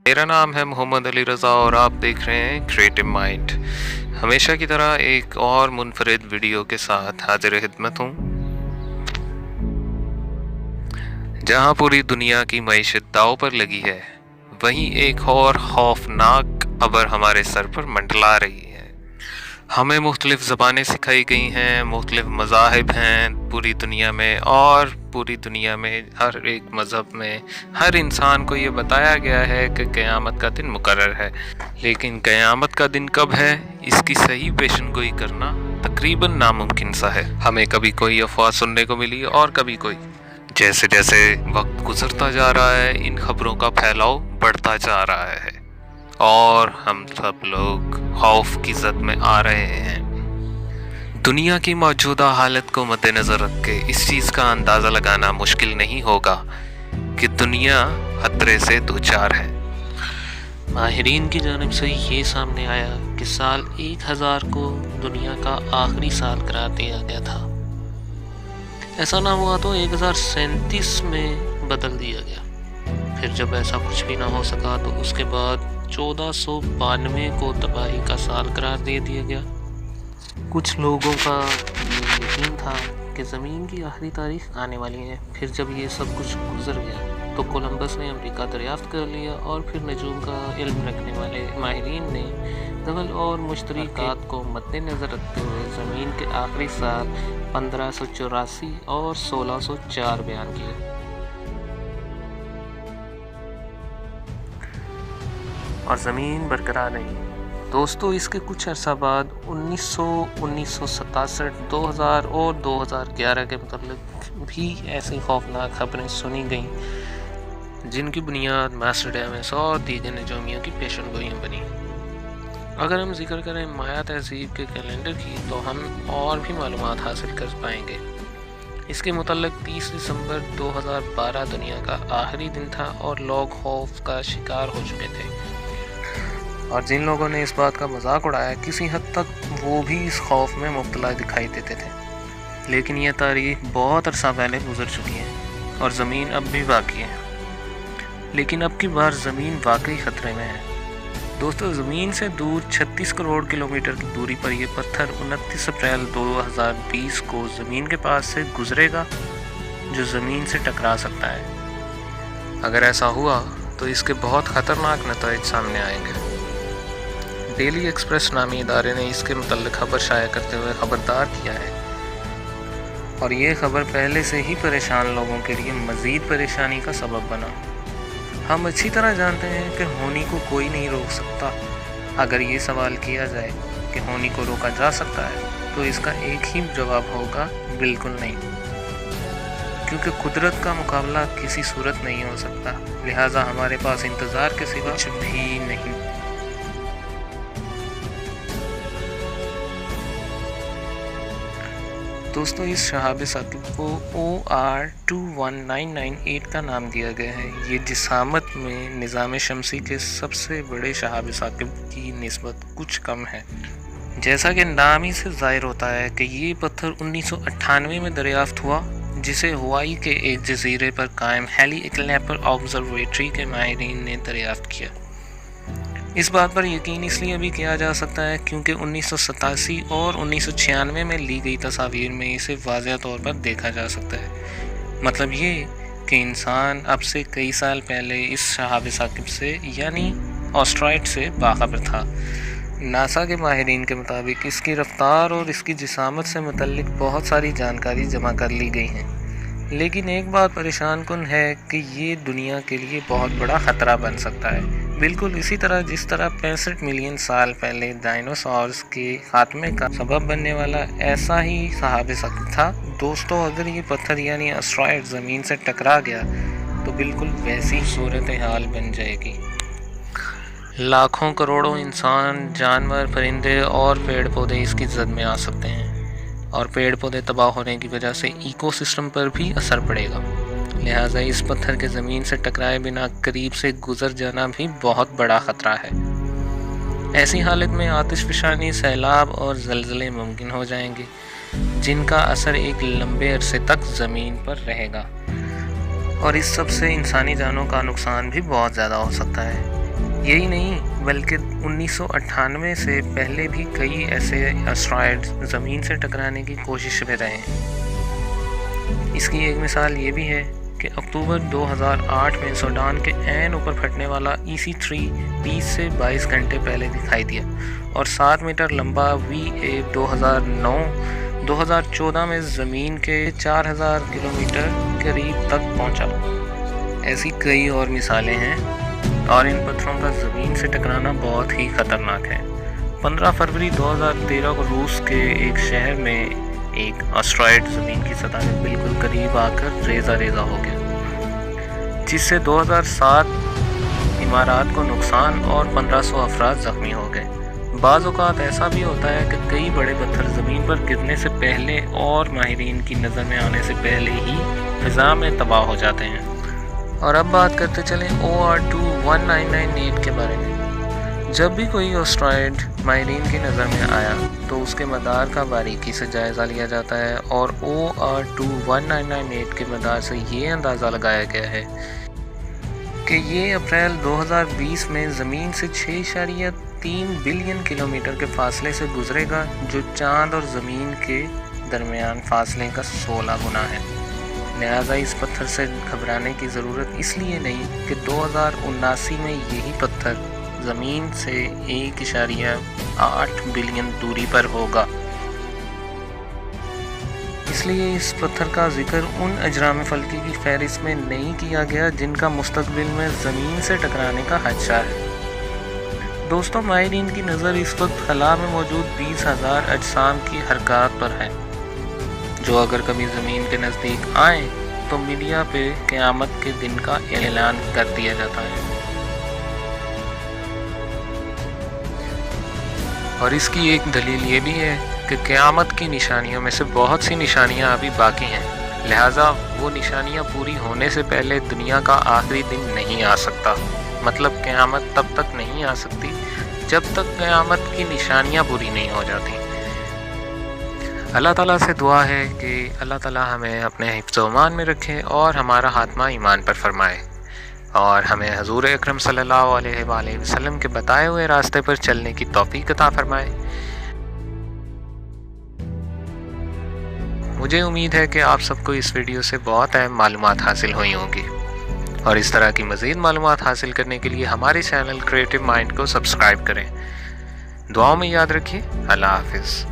میرا نام ہے محمد علی رضا اور آپ دیکھ رہے ہیں کریٹو مائنڈ۔ ہمیشہ کی طرح ایک اور منفرد ویڈیو کے ساتھ حاضر خدمت ہوں، جہاں پوری دنیا کی معیشت داؤ پر لگی ہے، وہیں ایک اور خوفناک خبر ہمارے سر پر منڈلا رہی ہے۔ ہمیں مختلف زبانیں سکھائی گئی ہیں، مختلف مذاہب ہیں پوری دنیا میں، اور پوری دنیا میں ہر ایک مذہب میں ہر انسان کو یہ بتایا گیا ہے کہ قیامت کا دن مقرر ہے، لیکن قیامت کا دن کب ہے اس کی صحیح پیشن گوئی کرنا تقریباً ناممکن سا ہے۔ ہمیں کبھی کوئی افواہ سننے کو ملی اور کبھی کوئی۔ جیسے جیسے وقت گزرتا جا رہا ہے ان خبروں کا پھیلاؤ بڑھتا جا رہا ہے اور ہم سب لوگ خوف کی زد میں آ رہے ہیں۔ دنیا کی موجودہ حالت کو مد نظر رکھ کے اس چیز کا اندازہ لگانا مشکل نہیں ہوگا کہ دنیا خطرے سے دوچار ہے۔ ماہرین کی جانب سے یہ سامنے آیا کہ سال 1000 کو دنیا کا آخری سال قرار دیا گیا تھا۔ ایسا نہ ہوا تو 1037 میں بدل دیا گیا۔ پھر جب ایسا کچھ بھی نہ ہو سکا تو اس کے بعد 1492 کو تباہی کا سال قرار دے دیا گیا۔ کچھ لوگوں کا یہ یقین تھا کہ زمین کی آخری تاریخ آنے والی ہے۔ پھر جب یہ سب کچھ گزر گیا تو کولمبس نے امریکہ دریافت کر لیا، اور پھر نجوم کا علم رکھنے والے ماہرین نے دول اور مشترکات کو مد نظر رکھتے ہوئے زمین کے آخری سال 1584 اور 1604 بیان کیے۔ اور زمین برقرار رہی۔ دوستو، اس کے کچھ عرصہ بعد 1987، 2000 اور 2011 کے متعلق بھی ایسی خوفناک خبریں سنی گئیں جن کی بنیاد ماسٹرڈیمس اور دیگر نجومیوں کی پیشن گوئیاں بنی۔ اگر ہم ذکر کریں مایا تہذیب کے کیلنڈر کی تو ہم اور بھی معلومات حاصل کر پائیں گے۔ اس کے متعلق 30 دسمبر 2012 دنیا کا آخری دن تھا اور لوگ خوف کا شکار ہو چکے تھے، اور جن لوگوں نے اس بات کا مذاق اڑایا کسی حد تک وہ بھی اس خوف میں مبتلا دکھائی دیتے تھے۔ لیکن یہ تاریخ بہت عرصہ پہلے گزر چکی ہے اور زمین اب بھی باقی ہے، لیکن اب کی بار زمین واقعی خطرے میں ہے۔ دوستو، زمین سے دور 36 کروڑ کلومیٹر کی دوری پر یہ پتھر 29 اپریل 2020 کو زمین کے پاس سے گزرے گا، جو زمین سے ٹکرا سکتا ہے۔ اگر ایسا ہوا تو اس کے بہت خطرناک نتائج سامنے آئیں گے۔ ڈیلی ایکسپریس نامی ادارے نے اس کے متعلق خبر شائع کرتے ہوئے خبردار کیا ہے، اور یہ خبر پہلے سے ہی پریشان لوگوں کے لیے مزید پریشانی کا سبب بنا۔ ہم اچھی طرح جانتے ہیں کہ ہونی کو کوئی نہیں روک سکتا۔ اگر یہ سوال کیا جائے کہ ہونی کو روکا جا سکتا ہے تو اس کا ایک ہی جواب ہوگا، بالکل نہیں، کیونکہ قدرت کا مقابلہ کسی صورت نہیں ہو سکتا، لہٰذا ہمارے پاس انتظار کے سوا کچھ بھی نہیں۔ دوستو، اس شہاب ثاقب کو OR21998 کا نام دیا گیا ہے۔ یہ جسامت میں نظام شمسی کے سب سے بڑے شہاب ثاقب کی نسبت کچھ کم ہے۔ جیسا کہ نام ہی سے ظاہر ہوتا ہے کہ یہ پتھر 1998 میں دریافت ہوا، جسے ہوائی کے ایک جزیرے پر قائم ہیلی ایکلیپر آبزرویٹری کے ماہرین نے دریافت کیا۔ اس بات پر یقین اس لیے بھی کیا جا سکتا ہے کیونکہ 1987 اور 1996 میں لی گئی تصاویر میں اسے واضح طور پر دیکھا جا سکتا ہے۔ مطلب یہ کہ انسان اب سے کئی سال پہلے اس شہاب ثاقب سے یعنی آسٹرائڈ سے باخبر تھا۔ ناسا کے ماہرین کے مطابق اس کی رفتار اور اس کی جسامت سے متعلق بہت ساری جانکاری جمع کر لی گئی ہیں، لیکن ایک بات پریشان کن ہے کہ یہ دنیا کے لیے بہت بڑا خطرہ بن سکتا ہے، بالکل اسی طرح جس طرح 65 ملین سال پہلے ڈائنوسارز کے خاتمے کا سبب بننے والا ایسا ہی شہاب ثاقب تھا۔ دوستو، اگر یہ پتھر یعنی اسٹرائڈ زمین سے ٹکرا گیا تو بالکل ویسی صورتحال بن جائے گی۔ لاکھوں کروڑوں انسان، جانور، پرندے اور پیڑ پودے اس کی زد میں آ سکتے ہیں، اور پیڑ پودے تباہ ہونے کی وجہ سے ایکو سسٹم پر بھی اثر پڑے گا۔ لہٰذا اس پتھر کے زمین سے ٹکرائے بنا قریب سے گزر جانا بھی بہت بڑا خطرہ ہے۔ ایسی حالت میں آتش فشانی، سیلاب اور زلزلے ممکن ہو جائیں گے، جن کا اثر ایک لمبے عرصے تک زمین پر رہے گا، اور اس سب سے انسانی جانوں کا نقصان بھی بہت زیادہ ہو سکتا ہے۔ یہی نہیں بلکہ 1998 سے پہلے بھی کئی ایسے اسٹرائڈز زمین سے ٹکرانے کی کوشش میں رہے ہیں۔ اس کی ایک مثال یہ بھی ہے کہ اکتوبر 2008 میں سوڈان کے عین اوپر پھٹنے والا EC3 20 سے 22 گھنٹے پہلے دکھائی دیا اور 7 میٹر لمبا VA 2014 میں زمین کے 4000 کلومیٹر قریب تک پہنچا۔ ایسی کئی اور مثالیں ہیں اور ان پتھروں کا زمین سے ٹکرانا بہت ہی خطرناک ہے۔ 15 فروری 2013 کو روس کے ایک شہر میں ایک اسٹرائڈ زمین کی سطح کے بالکل قریب آ کر ریزہ ریزہ ہو گیا، جس سے 2007 عمارات کو نقصان اور 1500 افراد زخمی ہو گئے۔ بعض اوقات ایسا بھی ہوتا ہے کہ کئی بڑے پتھر زمین پر گرنے سے پہلے اور ماہرین کی نظر میں آنے سے پہلے ہی فضا میں تباہ ہو جاتے ہیں۔ اور اب بات کرتے چلیں OR2 1998 کے بارے میں۔ جب بھی کوئی اسٹرائڈ ماہرین کی نظر میں آیا تو اس کے مدار کا باریکی سے جائزہ لیا جاتا ہے، اور OR2 1998 کے مدار سے یہ اندازہ لگایا گیا ہے کہ یہ اپریل 2020 میں زمین سے 6.3 بلین کلومیٹر کے فاصلے سے گزرے گا، جو چاند اور زمین کے درمیان فاصلے کا 16 گنا ہے۔ لہٰذا اس پتھر سے گھبرانے کی ضرورت اس لیے نہیں کہ 2079 میں یہی پتھر زمین سے 1.8 بلین دوری پر ہوگا۔ اس لیے اس پتھر کا ذکر ان اجرام فلکی کی فہرست میں نہیں کیا گیا جن کا مستقبل میں زمین سے ٹکرانے کا خدشہ ہے۔ دوستوں، ماہرین کی نظر اس وقت خلا میں موجود 20,000 اجسام کی حرکات پر ہے، جو اگر کبھی زمین کے نزدیک آئیں تو میڈیا پہ قیامت کے دن کا اعلان کر دیا جاتا ہے۔ اور اس کی ایک دلیل یہ بھی ہے کہ قیامت کی نشانیوں میں سے بہت سی نشانیاں ابھی باقی ہیں، لہٰذا وہ نشانیاں پوری ہونے سے پہلے دنیا کا آخری دن نہیں آ سکتا۔ مطلب قیامت تب تک نہیں آ سکتی جب تک قیامت کی نشانیاں پوری نہیں ہو جاتی۔ اللہ تعالیٰ سے دعا ہے کہ اللہ تعالیٰ ہمیں اپنے حفظ و امان میں رکھے اور ہمارا خاتمہ ایمان پر فرمائے، اور ہمیں حضور اکرم صلی اللہ علیہ وآلہ وسلم کے بتائے ہوئے راستے پر چلنے کی توفیق عطا فرمائے۔ مجھے امید ہے کہ آپ سب کو اس ویڈیو سے بہت اہم معلومات حاصل ہوئی ہوں گی، اور اس طرح کی مزید معلومات حاصل کرنے کے لیے ہمارے چینل کریٹو مائنڈ کو سبسکرائب کریں۔ دعاؤں میں یاد رکھیے۔ اللہ حافظ۔